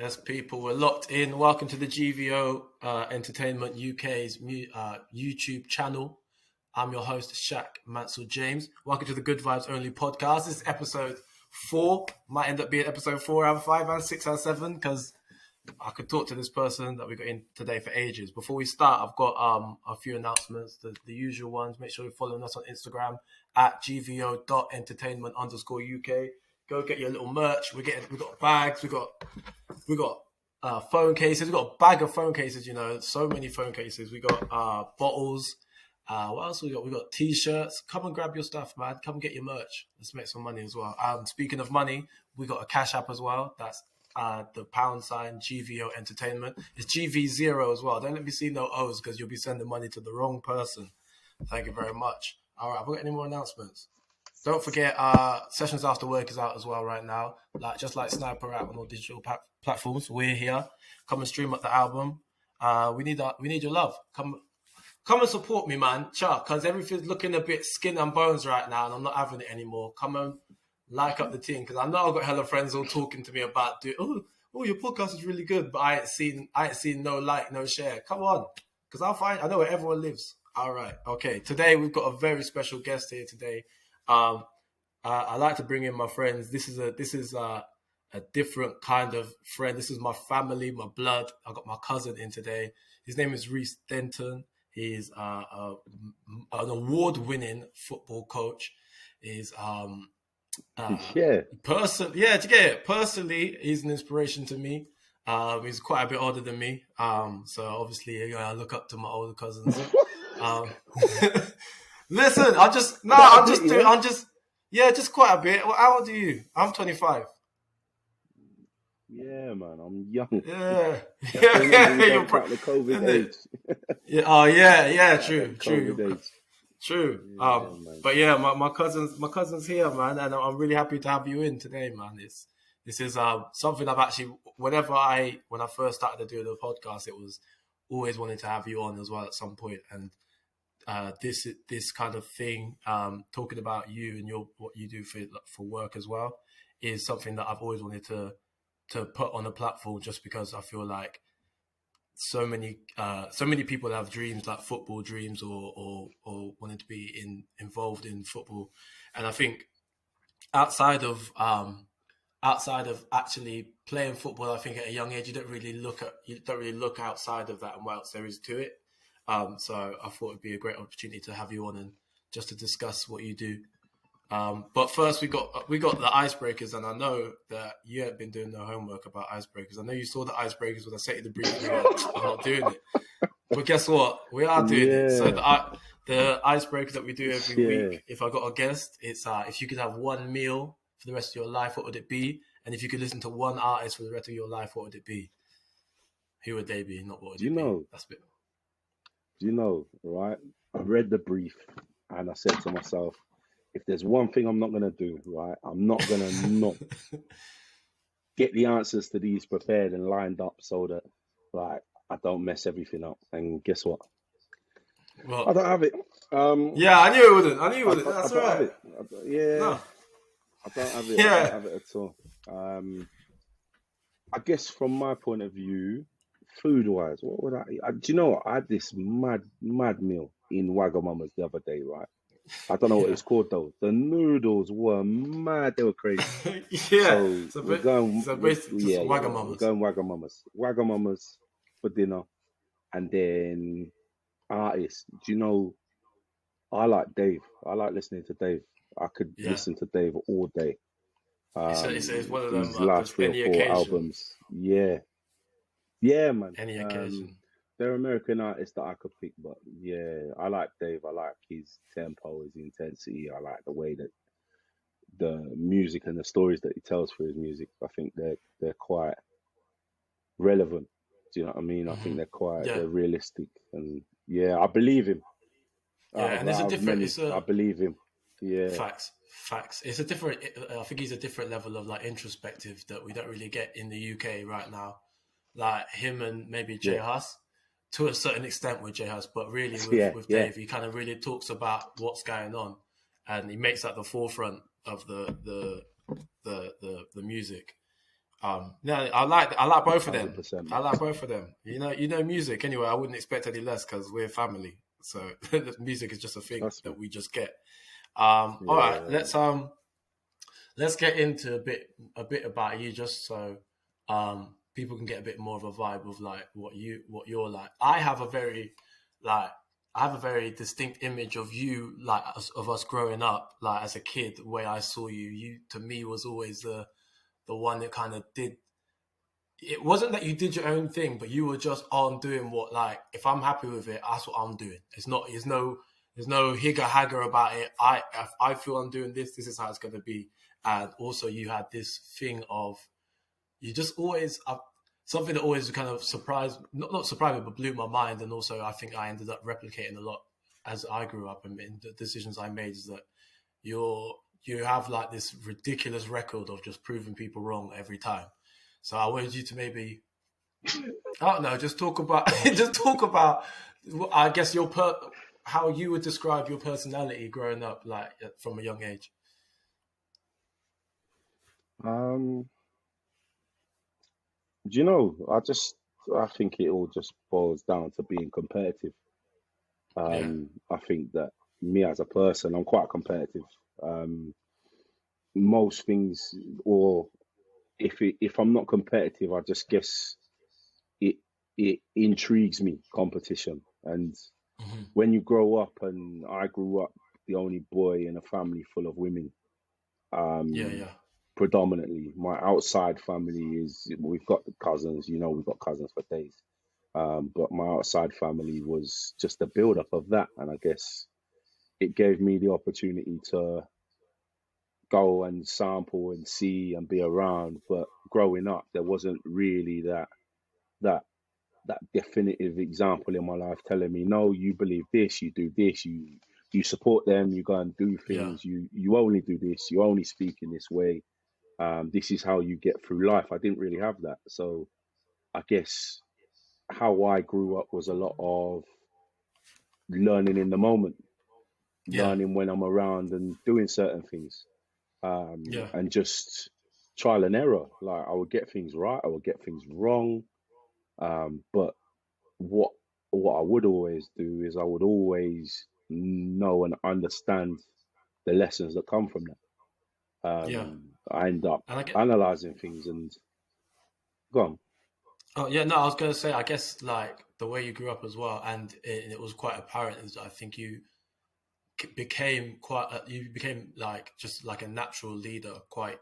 Yes, people, we're locked in. Welcome to the GVO Entertainment UK's YouTube channel. I'm your host, Shak, Mancel James. Welcome to the Good Vibes Only podcast. This is episode 4. Might end up being episode 4 out of 5 and 6 out of 7 because I could talk to this person that we got in today for ages. Before we start, I've got a few announcements, the usual ones. Make sure you're following us on Instagram at gvo.entertainment_UK. Go get your little merch. We got bags. We got phone cases. We got a bag of phone cases. You know, so many phone cases. We got bottles. What else we got? We got t-shirts. Come and grab your stuff, man. Come get your merch. Let's make some money as well. Speaking of money, we got a cash app as well. That's the # GVO Entertainment. It's GV0 as well. Don't let me see no O's because you'll be sending money to the wrong person. Thank you very much. All right, have we got any more announcements? Don't forget, Sessions After Work is out as well right now. Just like Sniper out on all digital platforms. We're here. Come and stream up the album. We need your love. Come and support me, man. Chuck, because everything's looking a bit skin and bones right now, and I'm not having it anymore. Come and like up the team, because I know I've got hella friends all talking to me about your podcast is really good, but I ain't seen no like, no share. Come on, because I know where everyone lives. All right, okay. Today we've got a very special guest here today. I like to bring in my friends. This is a different kind of friend. This is my family, my blood. I got my cousin in today. His name is Reese Denton. He's an award-winning football coach. He's personally, he's an inspiration to me. He's quite a bit older than me. So obviously I look up to my older cousins. Listen, just quite a bit. Well, how old are you? I'm 25. Yeah, man, I'm young. Yeah. You're the COVID age. True. But yeah, my cousin's here, man, and I'm really happy to have you in today, man. This is something I've actually when I first started to do the podcast, it was always wanting to have you on as well at some point, and this kind of thing, talking about you and what you do for work as well, is something that I've always wanted to put on a platform, just because I feel like so many people have dreams, like football dreams, or wanting to be involved in football, and I think outside of actually playing football, I think at a young age you don't really look outside of that and what else there is to it. So I thought it'd be a great opportunity to have you on and just to discuss what you do. But first we got the icebreakers, and I know that you haven't been doing no homework about icebreakers. I know you saw the icebreakers when I sent you the brief. I'm not doing it, but guess what? We are doing it. So the icebreakers that we do every week. If I got a guest, it's if you could have one meal for the rest of your life, what would it be? And if you could listen to one artist for the rest of your life, what would it be? Who would they be? Not what would it be? That's a bit. Do you know, right? I read the brief and I said to myself, if there's one thing I'm not going to do, right, I'm not going to not get the answers to these prepared and lined up so that, like, I don't mess everything up. And guess what? Well, I don't have it. Yeah, I knew it wouldn't. That's all right. I don't have it. Yeah. I don't have it at all. I guess from my point of view, food-wise, what would I eat? Do you know what? I had this mad meal in Wagamama's the other day, right? I don't know what it's called though. The noodles were mad. They were crazy. So we're going Wagamama's. We're going Wagamama's for dinner, and then artists. Do you know? I like Dave. I like listening to Dave. I could listen to Dave all day. It's one of them. His last 3 or 4 albums. Yeah, man. Any occasion. They're American artists that I could pick, but yeah, I like Dave. I like his tempo, his intensity. I like the way that the music and the stories that he tells through his music. I think they're quite relevant. Do you know what I mean? I think they're realistic, and I believe him. And there's a different. I believe him. Yeah. Facts. It's a different. I think he's a different level of like introspective that we don't really get in the UK right now. Like him and maybe J Hus, to a certain extent with J Hus, but really with Dave, he kind of really talks about what's going on, and he makes that the forefront of the music. No, I like both of them. 100%, I man. like both of them. Music anyway. I wouldn't expect any less because we're family. So the music is just a thing Trust me. that we just get. All right, Yeah. let's get into a bit about you, just so people can get a bit more of a vibe of like what you're like. Like I have a very distinct image of you, like of us growing up, like as a kid. The way I saw you, to me was always the one that kind of did. It wasn't that you did your own thing, but you were just on doing what, like, if I'm happy with it, that's what I'm doing. It's not. There's no higger hagger about it. If I feel I'm doing this, this is how it's going to be. And also, you had this thing of you just always something that always kind of surprised, not surprised me, but blew my mind. And also, I think I ended up replicating a lot as I grew up, and in the decisions I made is that you have like this ridiculous record of just proving people wrong every time. So I wanted you to maybe, I don't know, just talk about just talk about I guess how you would describe your personality growing up, like from a young age. Um, do you know? I think it all just boils down to being competitive. Yeah, I think that me as a person, I'm quite competitive. Um, Most things, or if I'm not competitive, I just guess it it intrigues me, competition. And hmm, when you grow up, and I grew up the only boy in a family full of women, yeah, um, yeah, predominantly. My outside family is, we've got cousins, we've got cousins for days. But my outside family was just a build up of that. And I guess it gave me the opportunity to go and sample and see and be around. But growing up, there wasn't really that that definitive example in my life telling me, no, you believe this, you do this, you support them, you go and do yeah, things, you only do this, you only speak in this way. This is how you get through life. I didn't really have that. So I guess how I grew up was a lot of learning in the moment, yeah, learning when I'm around and doing certain things, yeah, and just trial and error. Like I would get things right, I would get things wrong. But what what I would always do is I would always know and understand the lessons that come from that. yeah. I end up And I get. analyzing things and go on. Oh yeah, no, I was going to say, I guess like the way you grew up as well, and it was quite apparent. Is I think you became like just like a natural leader quite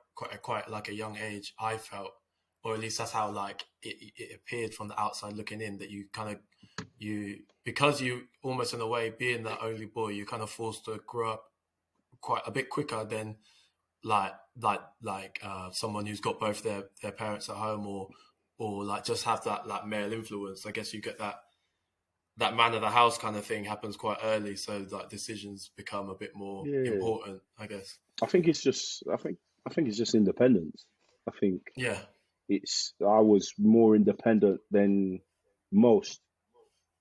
like a young age. I felt, or at least that's how like it appeared from the outside looking in, that you kind of because you almost in a way being the only boy, you kind of forced to grow up quite a bit quicker than someone who's got both their parents at home, or like just have that like male influence. I guess you get that man of the house kind of thing happens quite early, so like decisions become a bit more Yeah, important, I guess. I think it's just I think it's just independence. I think Yeah, I was more independent than most,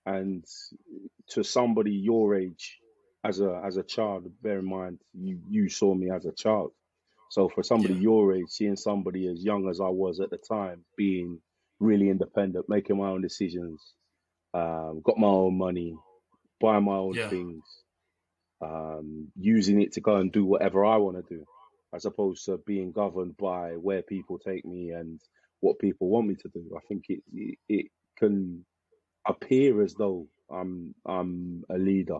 and to somebody your age, as a child, bear in mind you saw me as a child. So for somebody yeah, your age, seeing somebody as young as I was at the time being really independent, making my own decisions, got my own money, buying my own yeah, things, using it to go and do whatever I want to do, as opposed to being governed by where people take me and what people want me to do. I think it can appear as though I'm a leader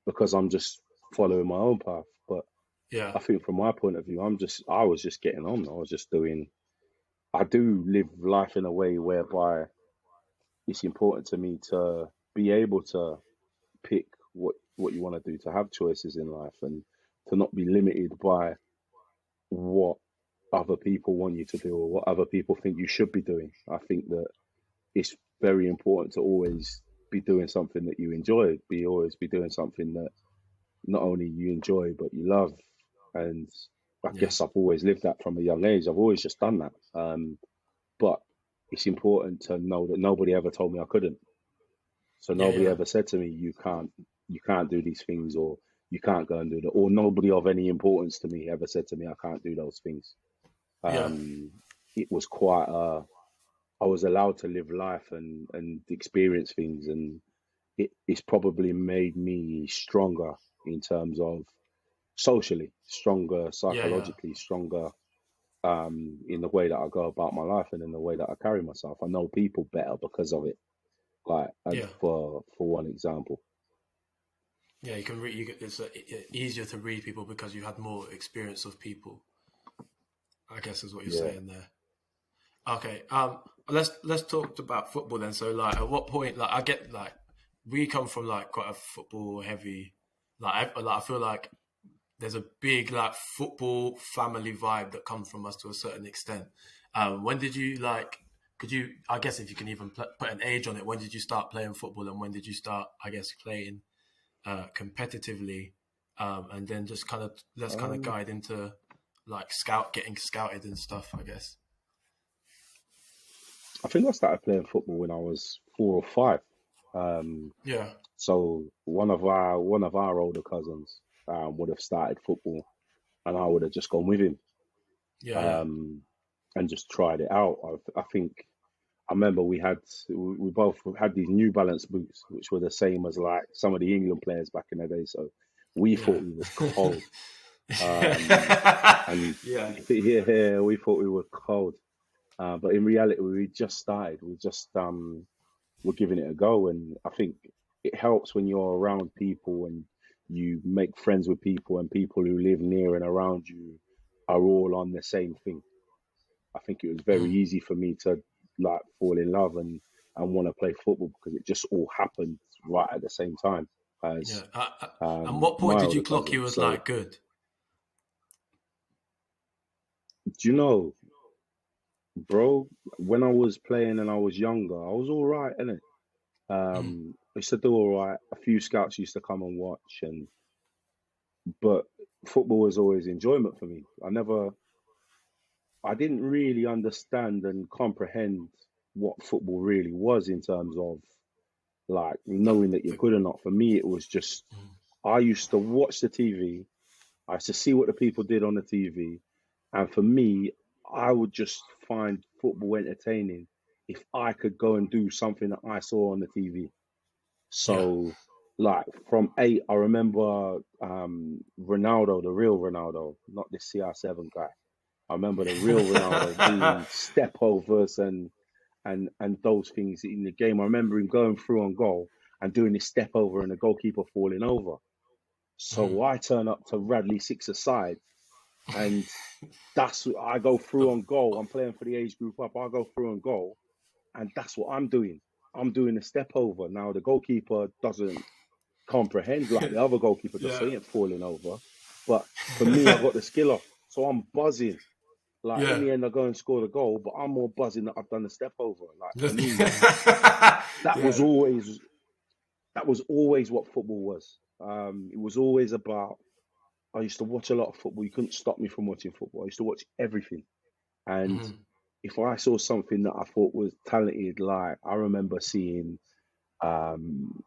because I'm just following my own path, but yeah, I think from my point of view, I was just getting on. I was just doing. I do live life in a way whereby it's important to me to be able to pick what you want to do, to have choices in life, and to not be limited by what other people want you to do or what other people think you should be doing. I think that it's very important to always be doing something that you enjoy, always be doing something that not only you enjoy but you love. And I yeah, guess I've always lived that from a young age. I've always just done that. But it's important to know that nobody ever told me I couldn't. So yeah, nobody yeah, ever said to me, you can't do these things, or you can't go and do that. Or nobody of any importance to me ever said to me I can't do those things. yeah, Um, it was quite I was allowed to live life and experience things, and it's probably made me stronger in terms of socially, stronger Yeah, yeah, psychologically, stronger in the way that I go about my life and in the way that I carry myself. I know people better because of it. Like, yeah, for one example, yeah. You can read. It's easier to read people because you had more experience of people. I guess is what you're yeah. saying there. Okay. Let's talk about football then. So like, at what point? Like, I get like, we come from like quite a football heavy. I feel like there's a big like football family vibe that comes from us to a certain extent. When did you like? Could you? I guess if you can even put an age on it, when did you start playing football, and when did you start? I guess playing competitively, and then just kind of let's kind of Um, guide into like getting scouted and stuff. I guess. I think I started playing football when I was 4 or 5. Um, Yeah, so one of our older cousins would have started football, and I would have just gone with him yeah, yeah. um, and just tried it out. I think I remember we both had these New Balance boots, which were the same as like some of the England players back in the day. So we Yeah. thought we was cold, um, and Yeah. yeah, we thought we were cold. But in reality, we just started. We just were giving it a go, and I think it helps when you're around people and you make friends with people, and people who live near and around you are all on the same thing. I think it was very Mm, easy for me to like fall in love and want to play football because it just all happened right at the same time yeah. as And what point my did you older clock cousin. you as So like good? do you know, bro? When I was playing and I was younger, I was all right, innit? Mm, I used to do all right. A few scouts used to come and watch, and but football was always enjoyment for me. I didn't really understand and comprehend what football really was in terms of like the, knowing that you're the, good or not. For me, it was just mm, I used to watch the TV. I used to see what the people did on the TV, and for me, I would just find football entertaining if I could go and do something that I saw on the TV. yeah. So, like from 8, I remember Ronaldo, the real Ronaldo, not this CR7 guy. I remember the real Ronaldo doing step overs and those things in the game. I remember him going through on goal and doing this step over and the goalkeeper falling over. Mhm. So I turn up to Radley six aside, and I go through on goal. I'm playing for the age group up. I go through on goal, and that's what I'm doing. I'm doing a step over. Now the goalkeeper doesn't comprehend like the other goalkeeper does, so Yeah. he ain't falling over. But for me, I got the skill off, so I'm buzzing. Like in Yeah. the end, I go and score the goal, but I'm more buzzing that I've done the step over. Like for me, that was Yeah. always that was always what football was. It was always about. I used to watch a lot of football. You couldn't stop me from watching football. I used to watch everything, and Mhm. if I saw something that I thought was talented, like I remember seeing, um,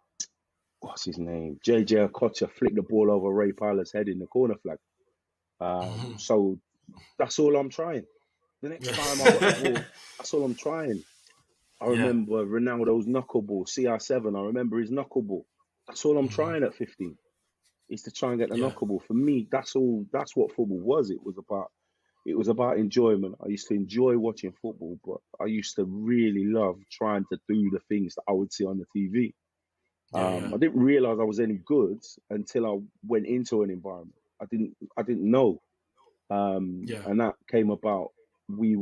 what's his name, JJ Okocha flick the ball over Ray Parler's head in the corner flag. Mhm. So that's all I'm trying. The next Yeah. time I got the ball, that's all I'm trying. I Yeah. remember Ronaldo's knuckleball, CR7. I remember his knuckleball. That's all I'm Mhm. trying at 15 is to try and get the Yeah. knuckleball. For me, that's all. That's what football was. It was about enjoyment. I used to enjoy watching football, but I used to really love trying to do the things that I would see on the TV. Yeah. Yeah. I didn't realize I was any good until I went into an environment. I didn't know, Yeah. and that came about. We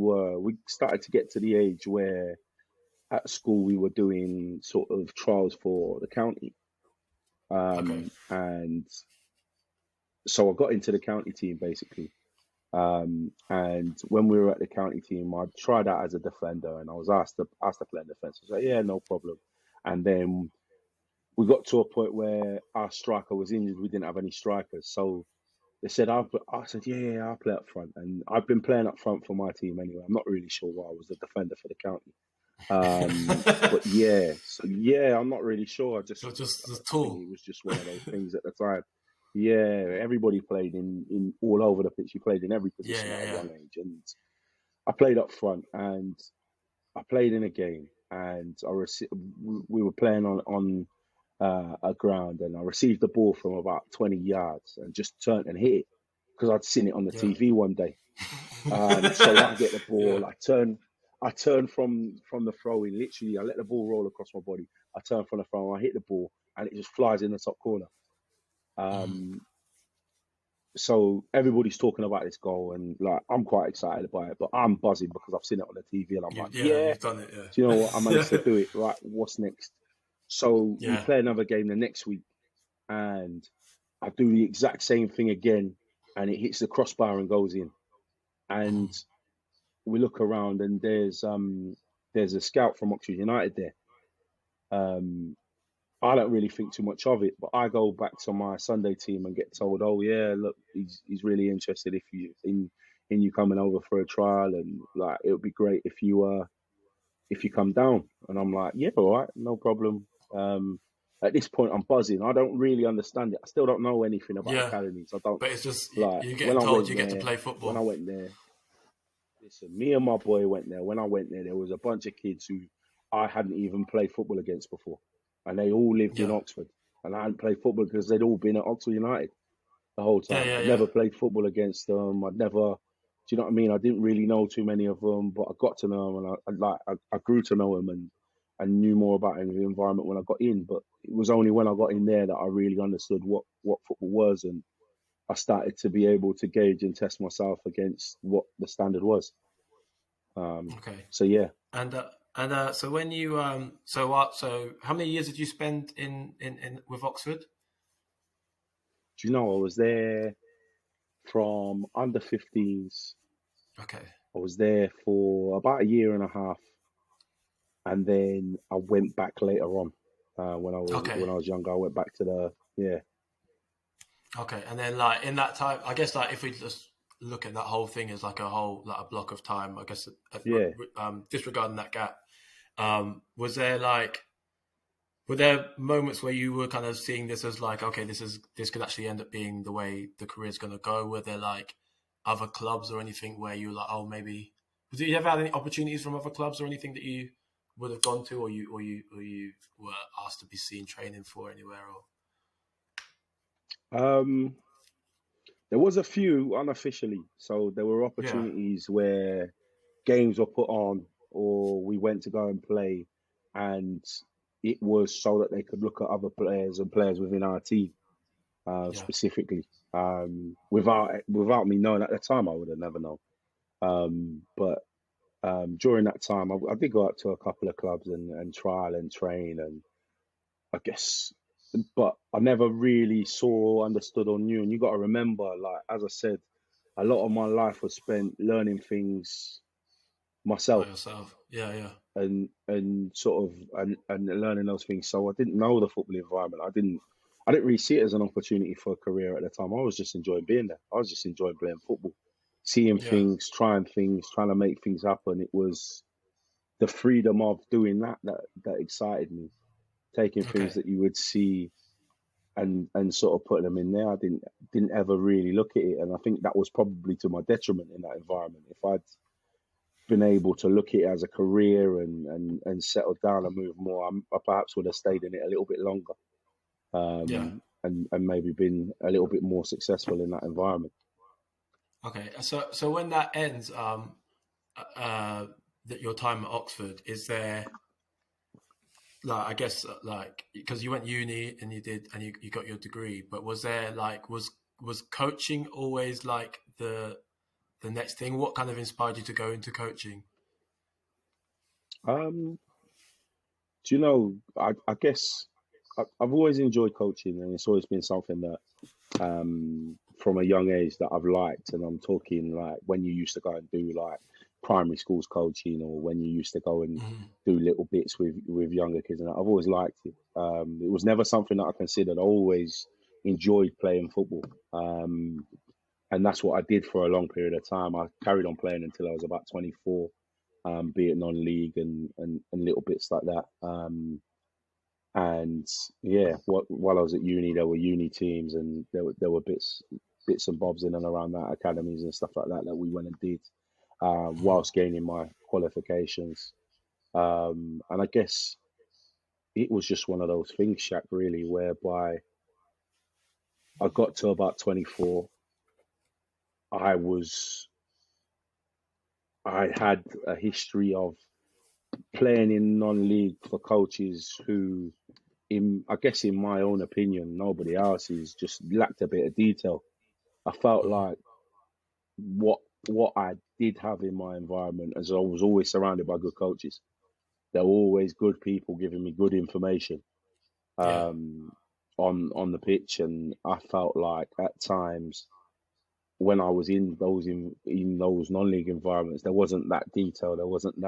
started to get to the age where at school we were doing sort of trials for the county, Okay. and so I got into the county team basically. And when we were at the county team, I tried out as a defender, and I was asked to play in defence. I was like, yeah, no problem. And then we got to a point where our striker was injured. We didn't have any strikers, so they said, I said, yeah, yeah, I'll play up front. And I've been playing up front for my team anyway. I'm not really sure why I was the defender for the county. But yeah, so yeah, I'm not really sure. So just the I think tool. it was just one of those things at the time. Yeah, everybody played in all over the pitch. You played in every Yeah. position at Yeah. a Yeah. young age, I played up front, and I played in a game, and we were playing on a ground, and I received the ball from about 20 yards and just turned and hit it because I'd seen it on the Yeah. TV one day. So I get the Yeah. ball, I turn from the throw in. Literally, I let the ball roll across my body. I turn from the throw, I hit the ball, and it just flies in the top corner. Mm. Um, so everybody's talking about this goal, and like I'm quite excited about it, but I'm buzzing because I've seen it on the TV, and I'm like, yeah, You've done it. do you know what? I managed to Yeah. do it. Right, what's next? So we Yeah. play another game the next week, and I do the exact same thing again, and it hits the crossbar and goes in. And Mm. we look around, and there's a scout from Oxford United there. Um, I don't really think too much of it, but I go back to my Sunday team and get told, "Oh yeah, look, he's really interested in you coming over for a trial, and like it would be great if you come down." And I'm like, "Yeah, all right, no problem." At this point, I'm buzzing. I don't really understand it. I still don't know anything about Yeah. academies. I don't But it's just like you're getting told you get to play when I football. went there. Listen, me and my boy went there. When I went there, there was a bunch of kids who I hadn't even played football against before, and they all lived in Yeah. Oxford. And I hadn't played football because they'd all been at Oxford United the whole Yeah. time. Yeah. I'd Yeah. never played football against them. I'd never, do you know what I mean? I didn't really know too many of them, but I got to know them, and I grew to know them, and knew more about the environment when I got in. But it was only when I got in there that I really understood what football was, and I started to be able to gauge and test myself against what the standard was. Okay. So yeah, And so when you so what so how many years did you spend in with Oxford? do you know I was there from under 15s. Okay. I was there for about a year and a half, and then I went back later on. Okay. When I was younger, I went back to the yeah Okay. And then like in that time, I guess like if we just look at that whole thing as like a whole like a block of time, I guess yeah. disregarding that gap, was there like were there moments where you were kind of seeing this as like, okay, this could actually end up being the way the career's going to go? Were there like other clubs or anything where you were like, oh, maybe? Did you ever have any opportunities from other clubs or anything that you would have gone to, or you were asked to be seen training for anywhere? Or Um, there was a few unofficially, so there were yeah, opportunities where games were put on, or we went to go and play, and it was so that they could look at other players and players within our team yeah, specifically. Without me knowing at the time, I would have never known. But during that time, I did go out to a couple of clubs and trial and train, and I guess, but I never really saw, understood, or knew. And you got to remember, like as I said, a lot of my life was spent learning things by myself yourself. Yeah, yeah, and sort of and learning those things. So I didn't know the football environment. I didn't really see it as an opportunity for a career at the time. I was just enjoying being there. I was just enjoying playing football, seeing yeah. things, trying to make things happen. It was the freedom of doing that excited me. Taking things Okay, that you would see and sort of putting them in there. I didn't ever really look at it, and I think that was probably to my detriment in that environment. If I'd been able to look at it as a career and settled down and move more, I perhaps would have stayed in it a little bit longer, yeah. and maybe been a little bit more successful in that environment. Okay. So when that ends, uh, that your time at Oxford, is there like I guess like because you went uni and you got your degree, but was there like was coaching always like the next thing? What kind of inspired you to go into coaching? Um, do you know? I guess I've always enjoyed coaching, and it's always been something that from a young age that I've liked. And I'm talking like when you used to go and do like primary schools coaching, or when you used to go and Mm, do little bits with younger kids. And I've always liked it. It was never something that I considered. I always enjoyed playing football. And that's what I did for a long period of time. I carried on playing until I was about 24, be it non-league and little bits like that. And yeah, while I was at uni, there were uni teams, and there were bits and bobs in and around that, academies and stuff like that that we went and did. whilst gaining my qualifications. And I guess it was just one of those things, Shaq, really, whereby I got to about 24. I was, I had a history of playing in non-league for coaches who, I guess, in my own opinion, nobody else's, just lacked a bit of detail. I felt Mm-hmm. like what what I did have in my environment, as I was always surrounded by good coaches. There were always good people giving me good information Yeah, um, on the pitch, and I felt like at times when I was in those non-league environments, there wasn't that detail, there wasn't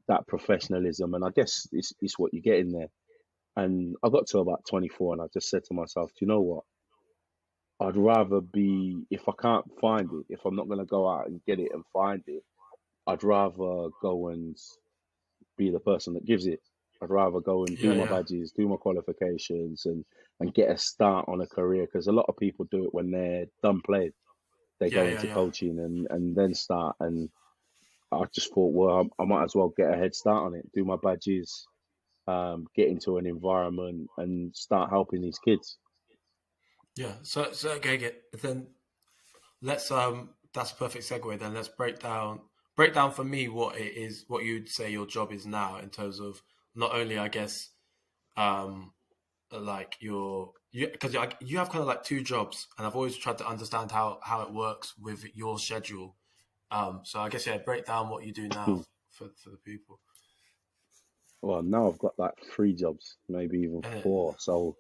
that professionalism, and I guess it's what you get in there. And I got to about 24, and I just said to myself, do you know what? I'd rather be, if I can't find it, if I'm not going to go out and get it and find it, I'd rather go and be the person that gives it. I'd rather go and do yeah, my yeah, badges, do my qualifications, and get a start on a career. Because a lot of people do it when they're done playing. They yeah, go yeah, into yeah, coaching and then start. And I just thought, well, I might as well get a head start on it, do my badges, get into an environment and start helping these kids. yeah. So okay, then let's that's a perfect segue. Then let's break down for me what it is, what you'd say your job is now in terms of not only, I guess, um, like you because you have kind of like two jobs, and I've always tried to understand how it works with your schedule. So I guess, yeah, break down what you do now for the people. Well, now I've got like three jobs, maybe even And four. So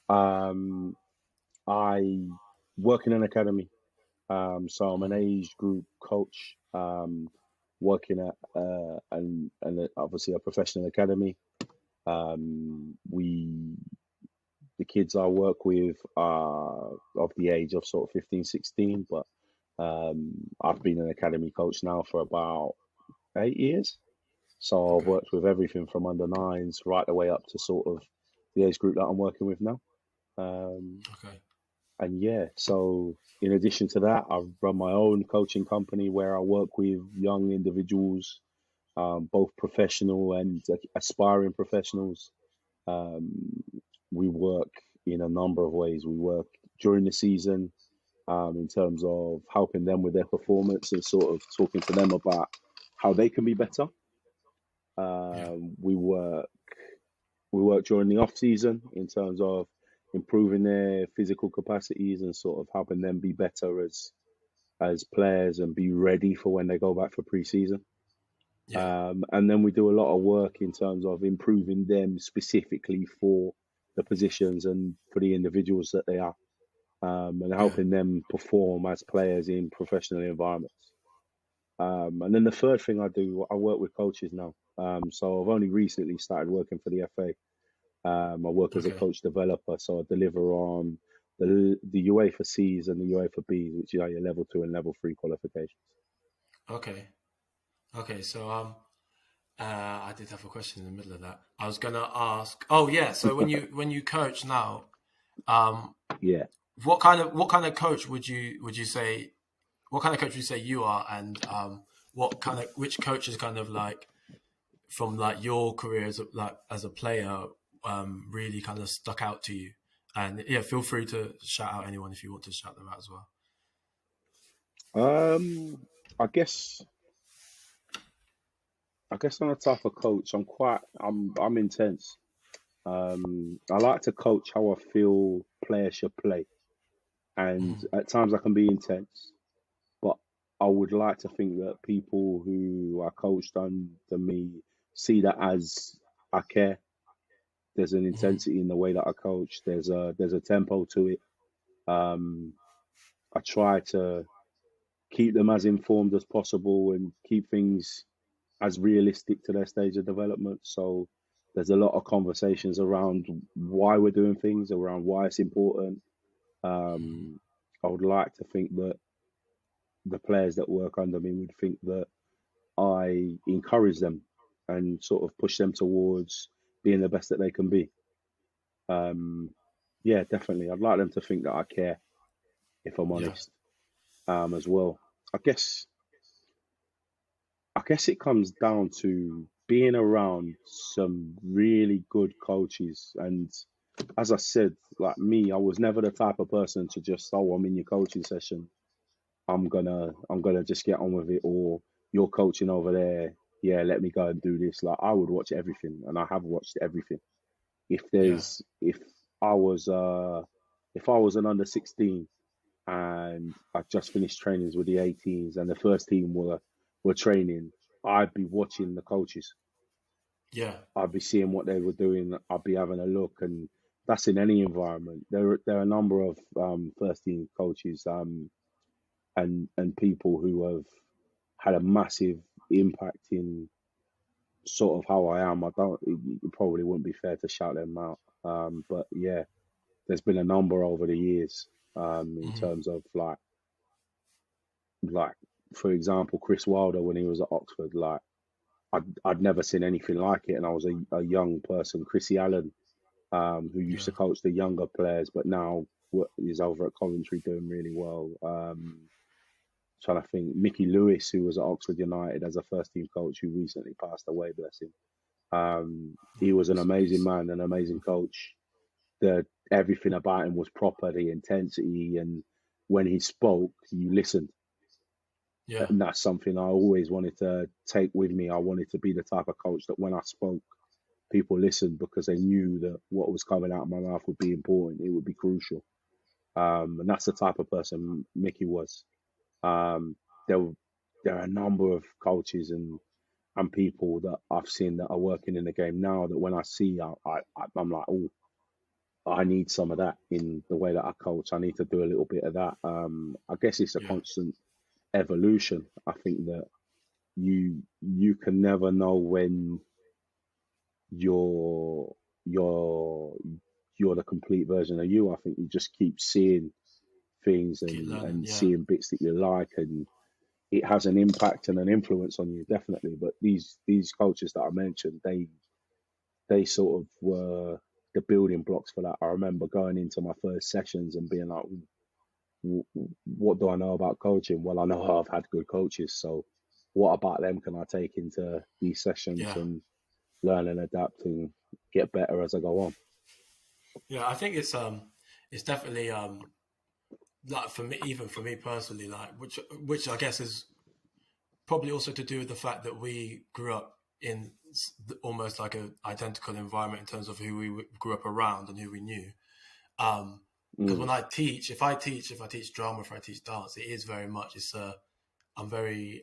um, I work in an academy. So I'm an age group coach, working at and obviously a professional academy. We The kids I work with are of the age of sort of 15, 16, but I've been an academy coach now for about 8 years. So I've okay, worked with everything from under nines right the way up to sort of the age group that I'm working with now. Um, okay, and yeah, so in addition to that, I've run my own coaching company where I work with young individuals, both professional and aspiring professionals. Um, we work in a number of ways. We work during the season in terms of helping them with their performance and sort of talking to them about how they can be better. yeah, Um, we work we work during the off season in terms of improving their physical capacities and sort of helping them be better as players and be ready for when they go back for pre-season. yeah, And then we do a lot of work in terms of improving them specifically for the positions and for the individuals that they are, and yeah, helping them perform as players in professional environments. And then the third thing I do, I work with coaches now. So I've only recently started working for the FA. I work as a okay, coach developer, so I deliver on the UEFA C's and the UEFA B's, which are your level two and level three qualifications. okay, okay. So I did have a question in the middle of that. I was gonna ask. Oh yeah. So when you coach now, um, Yeah. what kind of coach would you say? What kind of coach would you say you are, and which coach is kind of like from like your career as a player, really kind of stuck out to you? And yeah, feel free to shout out anyone if you want to shout them out as well. Um, I guess I'm a tougher coach. I'm intense. I like to coach how I feel players should play, and Mhm. at times I can be intense. But I would like to think that people who are coached under me see that as I care. There's an Mhm. intensity in the way that I coach. There's a tempo to it. Um, I try to keep them as informed as possible and keep things as realistic to their stage of development. So there's a lot of conversations around why we're doing things, around why it's important. Um, I would like to think that the players that work under me would think that I encourage them and sort of push them towards being the best that they can be. Um, yeah, definitely. I'd like them to think that I care, if I'm Yeah. honest, as well. I guess guess it comes down to being around some really good coaches. And as I said, like me, I was never the type of person to just, oh, I'm in your coaching session. I'm gonna just get on with it, or you're coaching over there. Yeah, let me go and do this. Like I would watch everything, and I have watched everything. If Yeah, there's I was if I was an under 16 and I just finished trainings with the 18s and the first team were training, I'd be watching the coaches. yeah, I'd be seeing what they were doing. I'd be having a look, and that's in any environment. There are a number of first team coaches and people who have had a massive impact in sort of how I am. I don't. It probably wouldn't be fair to shout them out. But yeah, there's been a number over the years. In hmm, terms of like for example, Chris Wilder when he was at Oxford. Like I'd never seen anything like it, and I was a young person. Chrissy Allen, who used yeah, to coach the younger players, but now is over at Coventry doing really well. Trying to think, Mickey Lewis, who was at Oxford United as a first team coach, who recently passed away, bless him. He was an rest in amazing peace. man, an amazing coach. The Everything about him was proper, the intensity, and when he spoke, you listened. Yeah, And that's something I always wanted to take with me. I wanted to be the type of coach that when I spoke, people listened because they knew that what was coming out of my mouth would be important. It would be crucial. And that's the type of person Mickey was. Um, there, there are a number of coaches and people that I've seen that are working in the game now that when I see, I'm like, oh, I need some of that in the way that I coach. I need to do a little bit of that. I guess it's a yeah, constant evolution. I think that you can never know when you're you're you're the complete version of you. I think you just keep seeing things keep learning. and Yeah, seeing bits that you like, and it has an impact and an influence on you definitely. But these coaches that I mentioned, they sort of were the building blocks for that. I remember going into my first sessions and being like, what do I know about coaching? Well, I know I've had good coaches, so what about them can I take into these sessions yeah, and learn and adapt and get better as I go on? yeah. I think it's definitely like for me, even for me personally, like which I guess is probably also to do with the fact that we grew up in almost like an identical environment in terms of who we grew up around and who we knew. Because Mm, when if I teach drama, if I teach dance, it is very much. I'm very.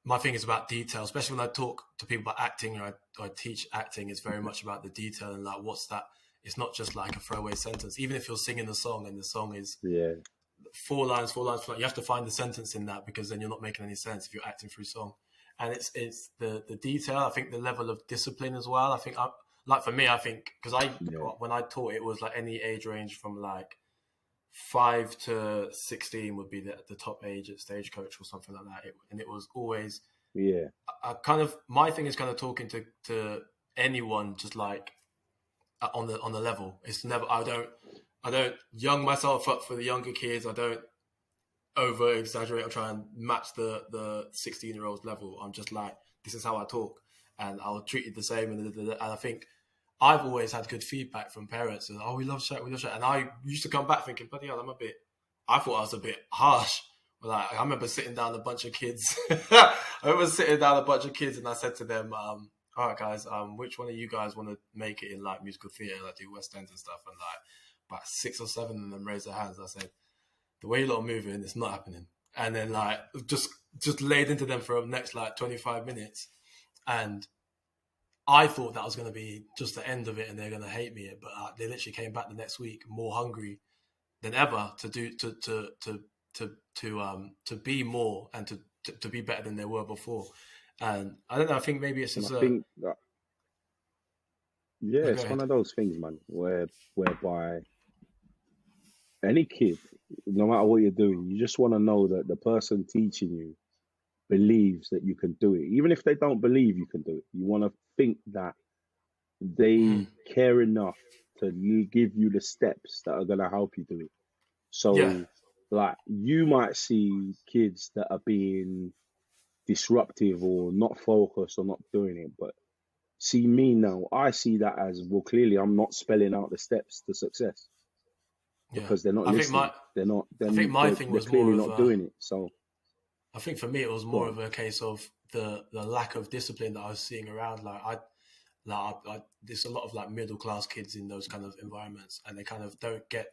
My thing is about detail, especially when I talk to people about acting or I teach acting. It's very much about the detail and like what's that. It's not just like a throwaway sentence. Even if you're singing the song and the song is yeah, four lines, four lines. You have to find the sentence in that because then you're not making any sense if you're acting through song. And it's the detail. I think the level of discipline as well. I think like for me, I think because yeah. when I taught it was like any age range from like 5 to 16 would be the top age at Stagecoach or something like that. And it was always Yeah, I kind of my thing is kind of talking to anyone just like on the level. It's never I don't young myself up for the younger kids. I don't over exaggerate or try and match the 16-year-old's level. I'm just like, this is how I talk, and I'll treat you the same. And I think I've always had good feedback from parents. And, oh, we love Shaq, we love Shaq. And I used to come back thinking, bloody hell, I thought I was a bit harsh. Like I remember sitting down a bunch of kids. I remember sitting down a bunch of kids, and I said to them, "All right, guys, which one of you guys want to make it in like musical theatre, like do West End and stuff?" And like about 6 or 7 of them raised their hands. I said, the way you lot are moving, it's not happening. And then like just laid into them for the next like 25 minutes. And I thought that was going to be just the end of it and they're going to hate me. But they literally came back the next week more hungry than ever to do to be more and to be better than they were before. And I don't know. I think maybe it's and I just a think that yeah, no. Go it's one ahead. of those things, man, whereby any kid, no matter what you're doing, you just want to know that the person teaching you believes that you can do it. Even if they don't believe you can do it, you want to think that they Mm. care enough to give you the steps that are going to help you do it. Yeah. So, like, you might see kids that are being disruptive or not focused or not doing it. But see me now, I see that as, well, clearly I'm not spelling out the steps to success Yeah. because they're not I think listening. my They're not. I think Then my they're, thing they're was more clearly of not a doing it. So I think for me it was go more on. of a case of the lack of discipline that I was seeing around. There's a lot of like middle class kids in those kind of environments, and they kind of don't get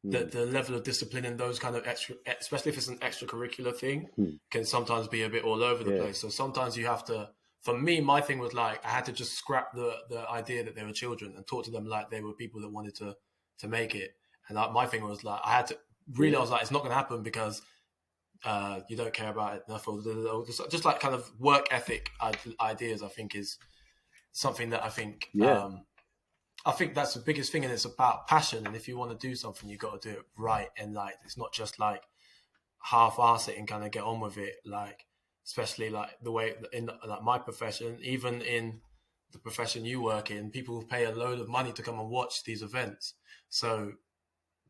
Hmm. the level of discipline in those kind of extra, especially if it's an extracurricular thing, Hmm. can sometimes be a bit all over the Yeah. place. So sometimes you have to. For me, my thing was like I had to just scrap the idea that they were children and talk to them like they were people that wanted to make it. And my thing was like I had to really. I Yeah. was like, it's not going to happen because you don't care about it enough, or just like kind of work ethic ideas. I think is something that Yeah. I think that's the biggest thing, and it's about passion. And if you want to do something, you got to do it right, and like it's not just like half-ass it and kind of get on with it. Like especially like the way in like my profession, even in the profession you work in, people pay a load of money to come and watch these events. So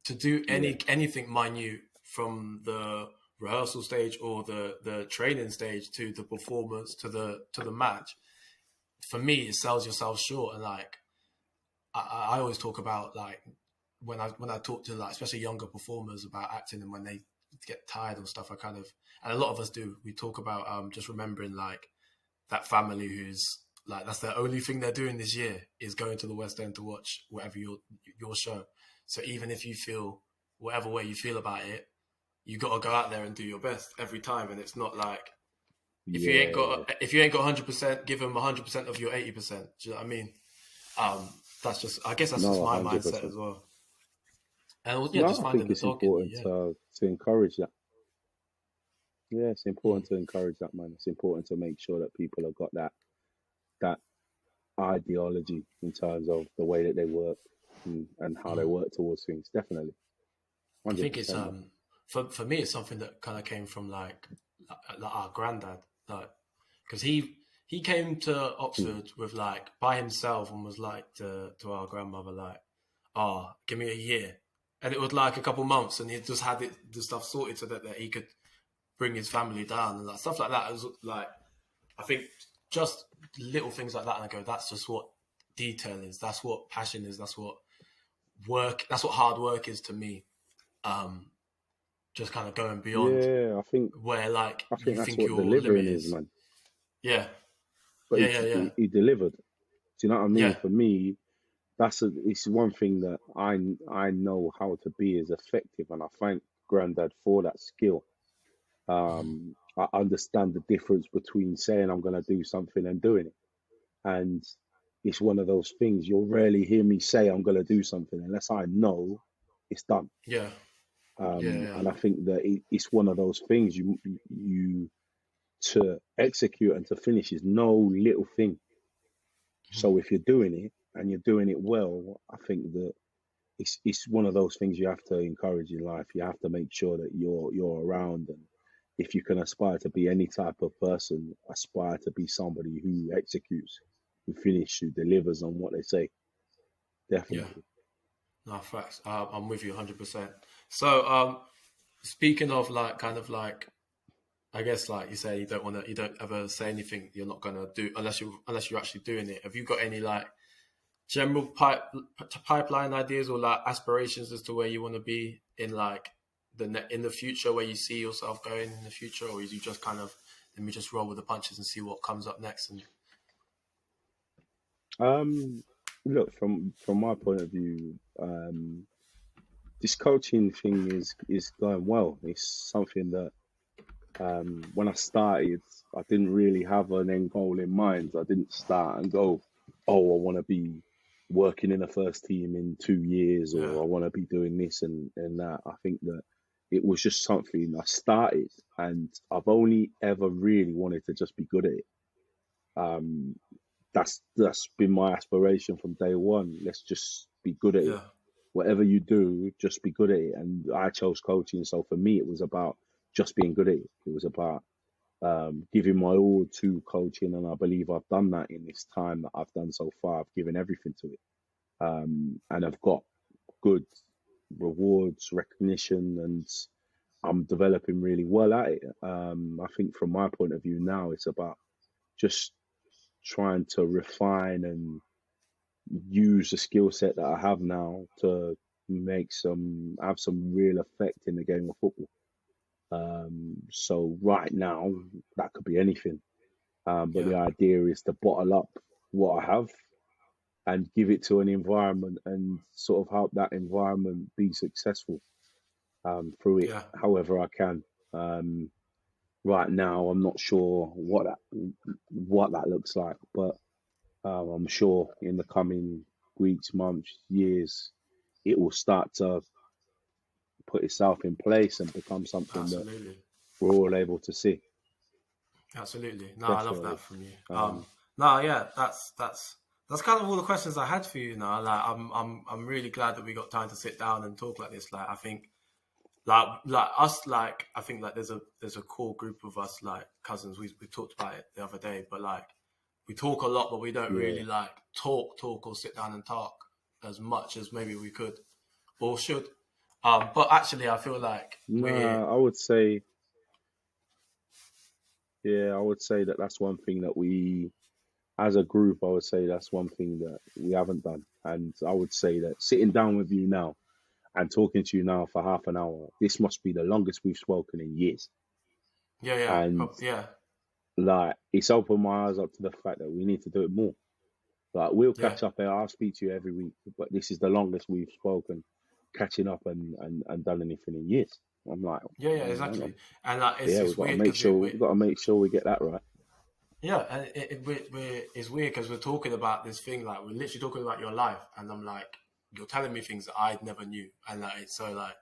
to do Yeah. anything minute from the rehearsal stage or the training stage to the performance to the match, for me it sells yourself short. And like I always talk about like when I talk to like especially younger performers about acting and when they get tired and stuff, I kind of, and a lot of us do, we talk about just remembering like that family who's like that's the only thing they're doing this year is going to the West End to watch whatever your show. So even if you feel whatever way you feel about it, you got to go out there and do your best every time. And it's not like Yeah. if you ain't got 100%, give them 100% of your 80%. Do you know what I mean? That's just, I guess that's just No, my mindset 100%. as well. And yeah, just No, I finding think the it's dog in me. important Yeah. to encourage that. Yeah, it's Mm. important to encourage that, man. It's important to make sure that people have got that ideology in terms of the way that they work and how they Mm. work towards things. Definitely, I hundred think it's percent, man. for me it's something that kind of came from like our granddad, like because he came to Hmm. Oxford with like by himself and was like to our grandmother like, oh, give me a year, and it was like a couple months, and he just had the stuff sorted so that he could bring his family down and like stuff like that. It was like I think just little things like that, and I go, that's just what detail is. That's what passion is. That's what work. That's what hard work is to me. Um, just kind of going beyond Yeah, where like I think you that's think what your limit delivering is, is. man. Yeah, But yeah, yeah, yeah, he delivered. Do you know what I mean? yeah. For me, it's one thing that I know how to be as effective, and I thank Granddad for that skill. Mm-hmm. I understand the difference between saying I'm going to do something and doing it. And it's one of those things you'll rarely hear me say I'm going to do something unless I know it's done. Yeah, yeah, yeah. And I think that it's one of those things you to execute and to finish is no little thing. Mm-hmm. So if you're doing it and you're doing it well, I think that it's one of those things you have to encourage in life. You have to make sure that you're around, and if you can aspire to be any type of person, aspire to be somebody who executes, who finishes, who delivers on what they say. Yeah. Definitely. No facts. I'm with you 100%. So, speaking of like kind of like I guess like you say you don't ever say anything you're not gonna do unless you're actually doing it. Have you got any like general pipeline ideas or like aspirations as to where you want to be in like in the future, where you see yourself going in the future, or is you just kind of let me just roll with the punches and see what comes up next? And Um, Look, from my point of view, this coaching thing is going well. It's something that when I started, I didn't really have an end goal in mind. I didn't start and go, oh, I want to be working in a first team in 2 years, yeah, or I want to be doing this and that. I think that it was just something I started, and I've only ever really wanted to just be good at it. Um, that's been my aspiration from day one. Let's just be good at it. yeah, Whatever you do, just be good at it. And I chose coaching, so for me, it was about just being good at it. It was about giving my all to coaching, and I believe I've done that in this time that I've done so far. I've given everything to it, and I've got good rewards, recognition, and I'm developing really well at it. I think from my point of view now, it's about just trying to refine and use the skill set that I have now to have some real effect in the game of football. So right now, that could be anything. But Yeah, the idea is to bottle up what I have and give it to an environment and sort of help that environment be successful through it yeah, however I can. Um, right now, I'm not sure what that looks like, but I'm sure in the coming weeks, months, years, it will start to put itself in place and become something that absolutely. we're all able to see. Absolutely. No, I love that Definitely. from you. Um, No, yeah, that's kind of all the questions I had for you now. Like, I'm really glad that we got time to sit down and talk like this. Like, I think, like us, like I think like there's a core group of us, like cousins. We talked about it the other day, but like we talk a lot, but we don't yeah. really like talk or sit down and talk as much as maybe we could or should. But actually, I feel like we're Nah, I would say, yeah, I would say that that's one thing that as a group, I would say that's one thing that we haven't done. And I would say that sitting down with you now and talking to you now for half an hour, this must be the longest we've spoken in years. And yeah, like, it's opened my eyes up to the fact that we need to do it more. Like, we'll yeah. catch up here. I'll speak to you every week, but this is the longest we've spoken, catching up and done anything in years. I'm like, Yeah, exactly. And yeah, it's weird because we've got to make sure we get that right. yeah, and it's weird because we're talking about this thing like we're literally talking about your life, and I'm like, you're telling me things that I never knew, and like it's so like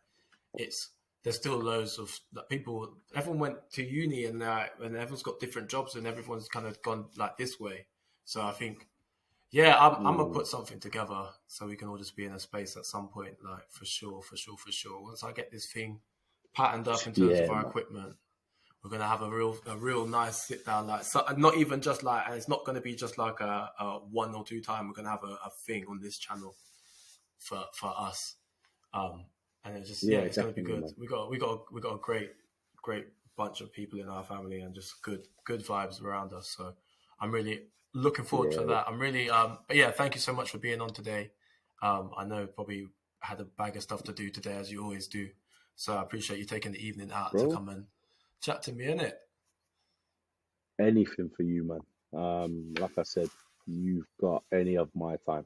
it's there's still loads of like, people. Everyone went to uni, and everyone's got different jobs, and everyone's kind of gone like this way. So I think yeah, I'm gonna Mm, put something together so we can all just be in a space at some point, like for sure, for sure, for sure. Once I get this thing patterned up in terms of yeah, our man. equipment, we're gonna have a real nice sit down, like so, not even just like, and it's not gonna be just like a one or two time. We're gonna have a thing on this channel for us, um, and it's just yeah, Yeah, it's gonna be definitely, good. man. We got a great bunch of people in our family, and just good vibes around us. So I'm really looking forward to Yeah, that. I'm really but yeah, thank you so much for being on today. I know probably had a bag of stuff to do today, as you always do. So I appreciate you taking the evening out to bro. come and chat to me, innit? Anything for you, man. Like I said, you've got any of my time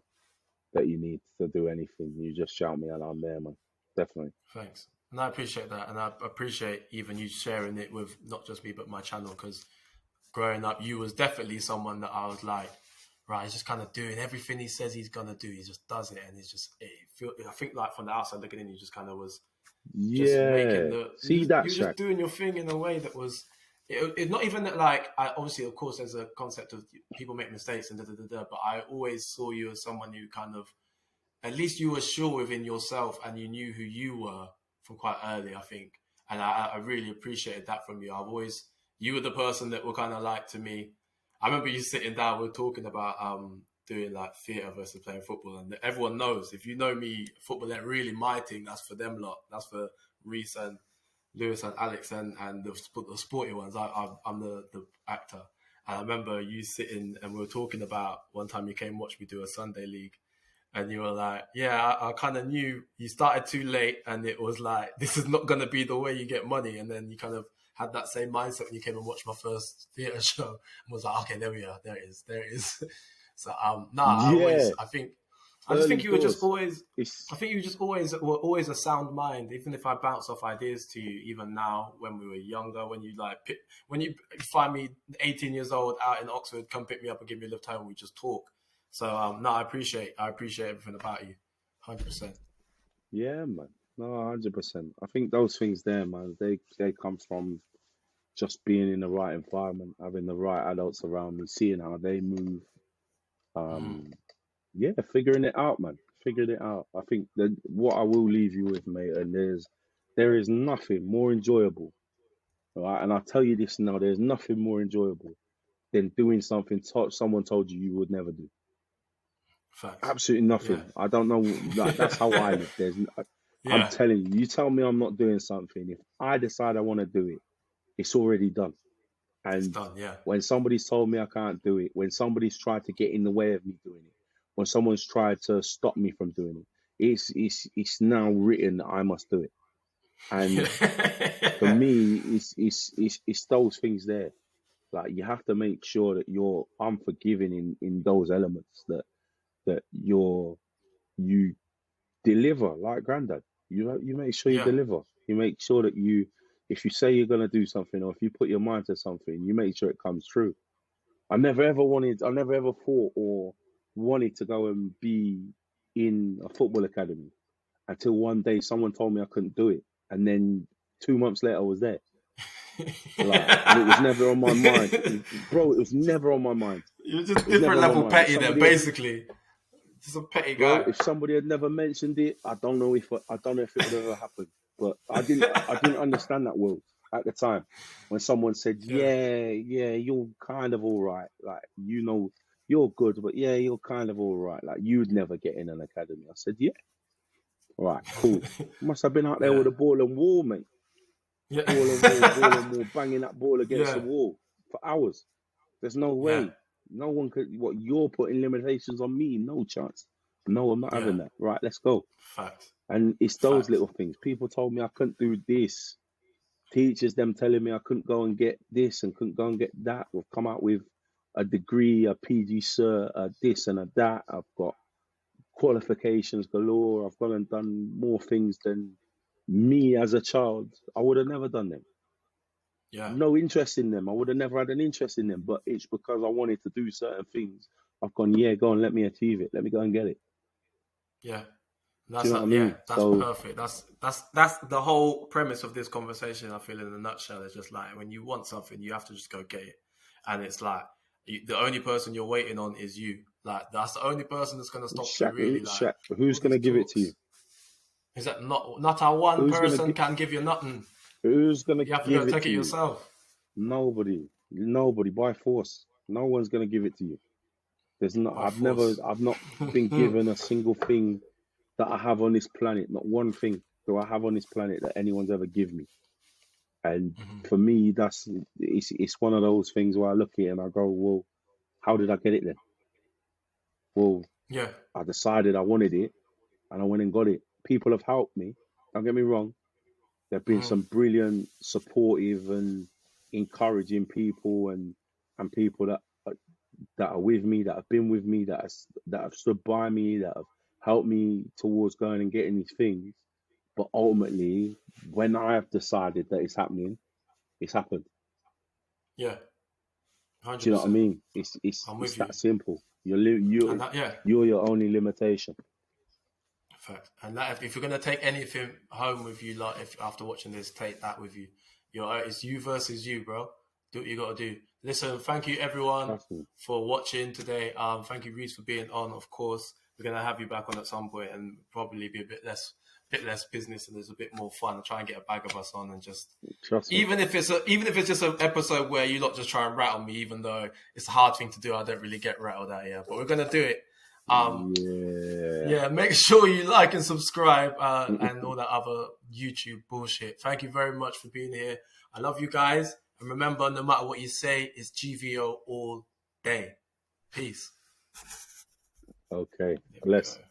that you need to do anything. You just shout me and I'm there, man. Definitely. Thanks. And I appreciate that. And I appreciate even you sharing it with not just me, but my channel. Because growing up, you was definitely someone that I was like, right, he's just kind of doing everything he says he's going to do. He just does it. And I think like from the outside looking in, you just kind of was just making Yeah. See that, you were just Shaq? doing your thing in a way that was, it's not even that like, obviously, of course, there's a concept of people make mistakes and but I always saw you as someone who kind of, at least you were sure within yourself and you knew who you were from quite early, I think. And I really appreciated that from you. You were the person that were kind of like to me. I remember you sitting down, we were talking about doing like theatre versus playing football. And everyone knows, if you know me, football ain't really my thing. That's for them lot. That's for Reese and Lewis and Alex and the sporty ones. I'm the actor. And I remember you sitting and we were talking about one time you came watch me do a Sunday league and you were like, yeah, I kind of knew you started too late and it was like, this is not going to be the way you get money. And then you kind of had that same mindset when you came and watched my first theatre show and was like, okay, there we are. There it is. So, Yeah. I just think Early you were just doors. always, It's I think you just always were always a sound mind, even if I bounce off ideas to you, even now when we were younger, when you when you find me 18 years old out in Oxford, come pick me up and give me a lift home, we just talk. So no, I appreciate everything about you, 100%. yeah, man. No, 100%. I think those things there, man, they come from just being in the right environment, having the right adults around me, seeing how they move. Hmm. Um, yeah, figuring it out, man. Figuring it out. I think that what I will leave you with, mate, and there is nothing more enjoyable, right? And I'll tell you this now, there's nothing more enjoyable than doing something someone told you you would never do. Facts. Absolutely Yeah. nothing. I don't know. Like, that's how I live. I'm Yeah, telling you, you tell me I'm not doing something. If I decide I want to do it, it's already done. it's And done. Yeah, when somebody's told me I can't do it, when somebody's tried to get in the way of me doing it, when someone's tried to stop me from doing it, it's now written that I must do it. And for yeah, me, it's those things there. Like you have to make sure that you're unforgiving in those elements that you deliver like granddad. You make sure you yeah, deliver. You make sure that if you say you're gonna do something or if you put your mind to something, you make sure it comes true. I never ever thought or wanted to go and be in a football academy until one day someone told me I couldn't do it, and then 2 months later I was there. Like, and it was never on my mind, bro. It was never on my mind. You're just It was never different on my level mind. If petty then, somebody had, basically. Just a petty bro, guy. if somebody had never mentioned it, I don't know if it would have ever happened. But I didn't understand that world at the time when someone said, Yeah. yeah, you're kind of all right. Like, you're good, but yeah, you're kind of all right. Like, you'd never get in an academy. I said, yeah, all right, cool. Must have been out there Yeah. with a ball and wall, mate. Yeah. Ball and wall, banging that ball against the Yeah. wall for hours. There's no Yeah. way. No one could. What, you're putting limitations on me? No chance. No, I'm not Yeah. having that. Right, let's go. Facts. And it's those Facts. little things. People told me I couldn't do this. Teachers, them telling me I couldn't go and get this and couldn't go and get that. We've come out with a degree, a PG cert, a this and a that. I've got qualifications galore. I've gone and done more things than me as a child. I would have never done them. Yeah. No interest in them. I would have never had an interest in them. But it's because I wanted to do certain things. I've gone, yeah, go on, let me achieve it. Let me go and get it. Yeah. Do you That's know what I yeah, mean? that's So, perfect. That's the whole premise of this conversation. I feel in a nutshell, it's just like when you want something, you have to just go get it, and it's like the only person you're waiting on is you. Like that's the only person that's gonna stop you. Shaq, Really, like Shaq, who's all gonna these give it to you? talks. Is that not a one Who's gonna person gi- can give you nothing? Who's gonna You have to go give it take to it you? yourself. Nobody. Nobody by force. No one's gonna give it to you. There's not. By force. I've not been given a single thing that I have on this planet. Not one thing do I have on this planet that anyone's ever given me. And Mhm. for me, it's one of those things where I look at it and I go, well, how did I get it then? Well, Yeah. I decided I wanted it and I went and got it. People have helped me. Don't get me wrong. There have been Mhm. some brilliant, supportive, and encouraging people, and people that are with me, that have been with me, that have stood by me, that have helped me towards going and getting these things. But ultimately, when I have decided that it's happening, it's happened. Yeah. Do you know what I 100%. mean? I'm It's with you. that simple. And that, yeah. You're your only limitation. Fact. And that if you're gonna take anything home with you, like if after watching this, take that with you. It's you versus you, bro. Do what you gotta do. Listen, thank you everyone Trust me. for watching today. Thank you, Reese, for being on. Of course, we're gonna have you back on at some point and probably be a bit less business and there's a bit more fun. Try and get a bag of us on and just Trust me. even if it's just an episode where you lot just try and rattle me, even though it's a hard thing to do. I don't really get rattled out here, but we're gonna do it. Yeah. Yeah, make sure you like and subscribe and all that other YouTube bullshit. Thank you very much for being here. I love you guys. And remember, no matter what you say, it's GVO all day. Peace. Okay. There we Bless. go.